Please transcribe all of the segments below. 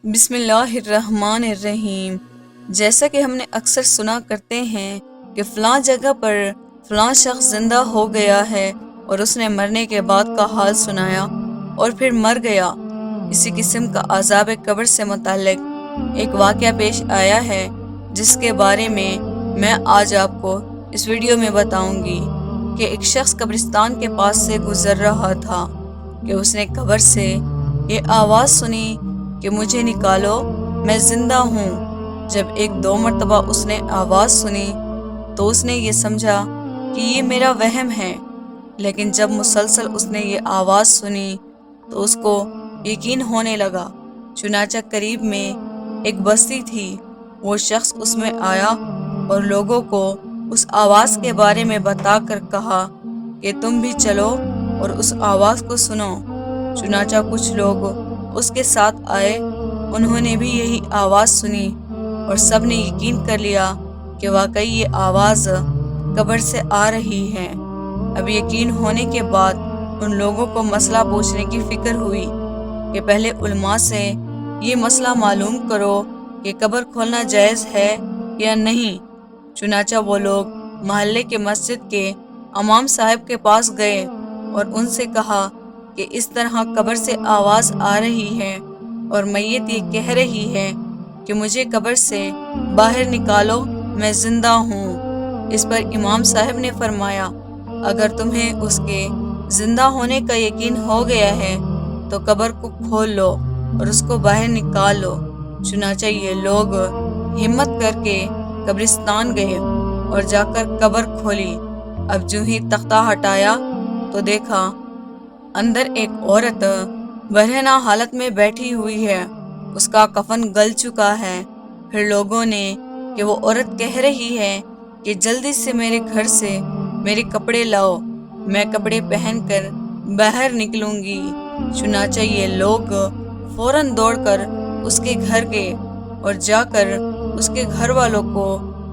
بسم اللہ الرحمن الرحیم۔ جیسا کہ ہم نے اکثر سنا کرتے ہیں کہ فلاں جگہ پر فلاں شخص زندہ ہو گیا ہے اور اس نے مرنے کے بعد کا حال سنایا اور پھر مر گیا۔ اسی قسم کا عذاب قبر سے متعلق ایک واقعہ پیش آیا ہے جس کے بارے میں آج آپ کو اس ویڈیو میں بتاؤں گی کہ ایک شخص قبرستان کے پاس سے گزر رہا تھا کہ اس نے قبر سے یہ آواز سنی کہ مجھے نکالو، میں زندہ ہوں۔ جب ایک دو مرتبہ اس نے آواز سنی تو اس نے یہ سمجھا کہ یہ میرا وہم ہے، لیکن جب مسلسل اس نے یہ آواز سنی تو اس کو یقین ہونے لگا۔ چنانچہ قریب میں ایک بستی تھی، وہ شخص اس میں آیا اور لوگوں کو اس آواز کے بارے میں بتا کر کہا کہ تم بھی چلو اور اس آواز کو سنو۔ چنانچہ کچھ لوگ اس کے ساتھ آئے، انہوں نے بھی یہی آواز سنی اور سب نے یقین کر لیا کہ واقعی یہ آواز قبر سے آ رہی ہے۔ اب یقین ہونے کے بعد ان لوگوں کو مسئلہ پوچھنے کی فکر ہوئی کہ پہلے علماء سے یہ مسئلہ معلوم کرو کہ قبر کھولنا جائز ہے یا نہیں۔ چنانچہ وہ لوگ محلے کے مسجد کے امام صاحب کے پاس گئے اور ان سے کہا کہ اس طرح قبر سے آواز آ رہی ہے اور میت یہ کہہ رہی ہے کہ مجھے قبر سے باہر نکالو، میں زندہ ہوں۔ اس پر امام صاحب نے فرمایا، اگر تمہیں اس کے زندہ ہونے کا یقین ہو گیا ہے تو قبر کو کھول لو اور اس کو باہر نکال لو۔ چنانچہ یہ لوگ ہمت کر کے قبرستان گئے اور جا کر قبر کھولی۔ اب جو ہی تختہ ہٹایا تو دیکھا اندر ایک عورت برہنہ حالت میں بیٹھی ہوئی ہے، اس کا کفن گل چکا ہے۔ پھر لوگوں نے کہ وہ عورت کہہ رہی ہے کہ جلدی سے میرے گھر سے میرے کپڑے لاؤ، میں کپڑے پہن کر باہر نکلوں گی۔ چنانچہ یہ لوگ فوراً دوڑ کر اس کے گھر گئے اور جا کر اس کے گھر والوں کو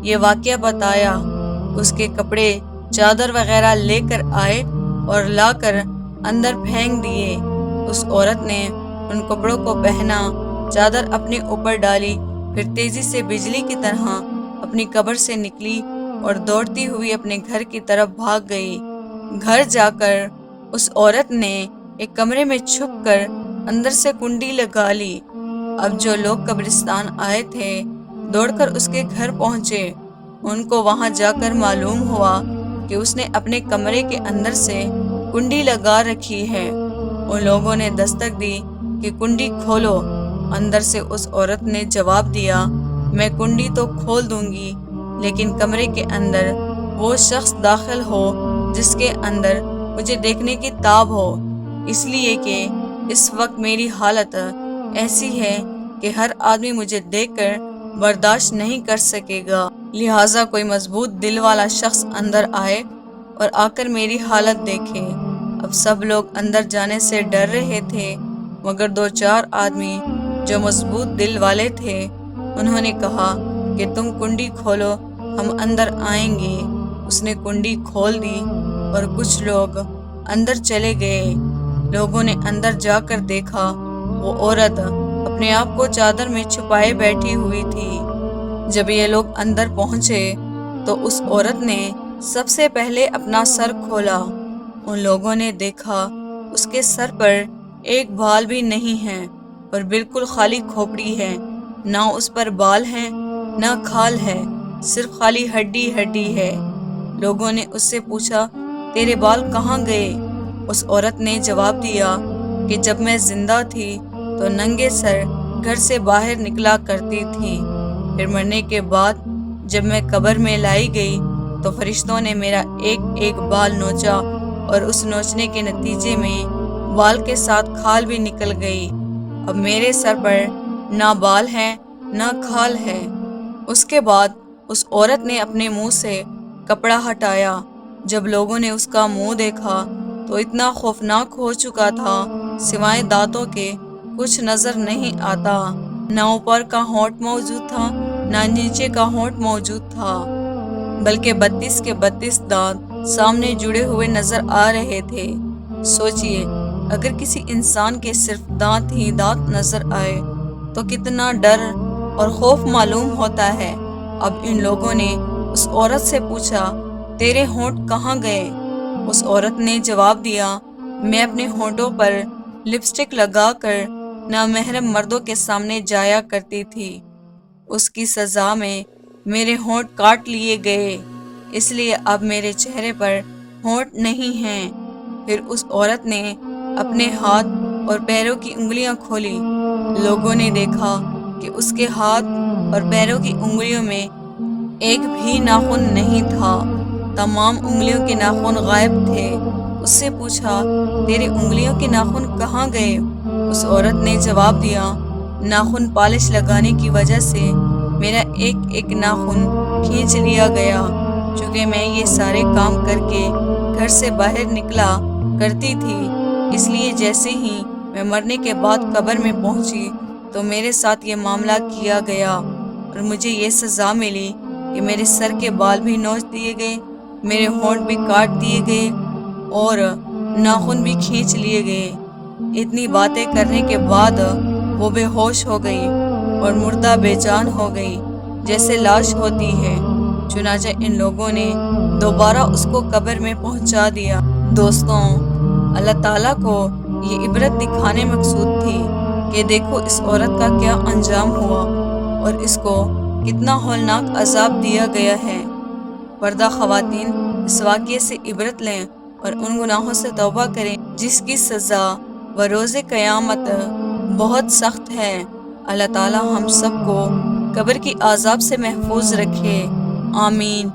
یہ واقعہ بتایا۔ اس کے کپڑے چادر وغیرہ لے کر آئے اور لا کر اندر پھینک دیے۔ اس عورت نے ان کپڑوں کو پہنا، چادر اپنے اوپر ڈالی، پھر تیزی سے بجلی کی طرح اپنی قبر سے نکلی اور دوڑتی ہوئی اپنے گھر کی طرف بھاگ گئی۔ گھر جا کر اس عورت نے ایک کمرے میں چھپ کر اندر سے کنڈی لگا لی۔ اب جو لوگ قبرستان آئے تھے دوڑ کر اس کے گھر پہنچے۔ ان کو وہاں جا کر معلوم ہوا کہ اس نے اپنے کمرے کے اندر سے کنڈی لگا رکھی ہے۔ ان لوگوں نے دستک دی کہ کنڈی کھولو۔ اندر سے اس عورت نے جواب دیا، میں کنڈی تو کھول دوں گی، لیکن کمرے کے اندر وہ شخص داخل ہو جس کے اندر مجھے دیکھنے کی تاب ہو، اس لیے کہ اس وقت میری حالت ایسی ہے کہ ہر آدمی مجھے دیکھ کر برداشت نہیں کر سکے گا، لہٰذا کوئی مضبوط دل والا شخص اندر آئے اور آ کر میری حالت دیکھے۔ اب سب لوگ اندر جانے سے ڈر رہے تھے، مگر دو چار آدمی جو مضبوط دل والے تھے انہوں نے کہا کہ تم کنڈی کھولو، ہم اندر آئیں گے۔ اس نے کنڈی کھول دی اور کچھ لوگ اندر چلے گئے۔ لوگوں نے اندر جا کر دیکھا وہ عورت اپنے آپ کو چادر میں چھپائے بیٹھی ہوئی تھی۔ جب یہ لوگ اندر پہنچے تو اس عورت نے سب سے پہلے اپنا سر کھولا۔ ان لوگوں نے دیکھا اس کے سر پر ایک بال بھی نہیں ہے اور بالکل خالی کھوپڑی ہے، نہ اس پر بال ہے نہ کھال ہے، صرف خالی ہڈی ہڈی ہے۔ لوگوں نے اس سے پوچھا، تیرے بال کہاں گئے؟ اس عورت نے جواب دیا کہ جب میں زندہ تھی تو ننگے سر گھر سے باہر نکلا کرتی تھی، پھر مرنے کے بعد جب میں قبر میں لائی گئی تو فرشتوں نے میرا ایک ایک بال نوچا اور اس نوچنے کے نتیجے میں بال کے ساتھ کھال بھی نکل گئی۔ اب میرے سر پر نہ بال ہے نہ کھال ہے۔ اس کے بعد اس عورت نے اپنے منہ سے کپڑا ہٹایا۔ جب لوگوں نے اس کا منہ دیکھا تو اتنا خوفناک ہو چکا تھا، سوائے دانتوں کے کچھ نظر نہیں آتا، نہ اوپر کا ہونٹ موجود تھا نہ نیچے کا ہونٹ موجود تھا، بلکہ 32 کے 32 دانت سامنے جڑے ہوئے نظر آ رہے تھے۔ سوچئے، اگر کسی انسان کے صرف دانت ہی دانت نظر آئے تو کتنا ڈر اور خوف معلوم ہوتا ہے۔ اب ان لوگوں نے اس عورت سے پوچھا، تیرے ہونٹ کہاں گئے؟ اس عورت نے جواب دیا، میں اپنے ہونٹوں پر لپسٹک لگا کر نامحرم مردوں کے سامنے جایا کرتی تھی۔ اس کی سزا میں میرے ہونٹ کاٹ لیے گئے، اس لیے اب میرے چہرے پر ہونٹ نہیں ہیں۔ پھر اس عورت نے اپنے ہاتھ اور پیروں کی انگلیاں کھولی۔ لوگوں نے دیکھا کہ اس کے ہاتھ اور پیروں کی انگلیوں میں ایک بھی ناخن نہیں تھا، تمام انگلیوں کے ناخن غائب تھے۔ اس سے پوچھا، تیری انگلیوں کے ناخن کہاں گئے؟ اس عورت نے جواب دیا، ناخن پالش لگانے کی وجہ سے میرا ایک ایک ناخن کھینچ لیا گیا۔ چونکہ میں یہ سارے کام کر کے گھر سے باہر نکلا کرتی تھی، اس لیے جیسے ہی میں مرنے کے بعد قبر میں پہنچی تو میرے ساتھ یہ معاملہ کیا گیا اور مجھے یہ سزا ملی کہ میرے سر کے بال بھی نوچ دیے گئے، میرے ہونٹ بھی کاٹ دیے گئے اور ناخن بھی کھینچ لیے گئے۔ اتنی باتیں کرنے کے بعد وہ بے ہوش ہو گئی اور مردہ بے جان ہو گئی، جیسے لاش ہوتی ہے۔ چنانچہ ان لوگوں نے دوبارہ اس کو قبر میں پہنچا دیا۔ دوستوں، اللہ تعالیٰ کو یہ عبرت دکھانے مقصود تھی کہ دیکھو اس عورت کا کیا انجام ہوا اور اس کو کتنا ہولناک عذاب دیا گیا ہے۔ پردہ خواتین اس واقعے سے عبرت لیں اور ان گناہوں سے توبہ کریں جس کی سزا بروز قیامت بہت سخت ہے۔ اللہ تعالیٰ ہم سب کو قبر کی عذاب سے محفوظ رکھے، آمین۔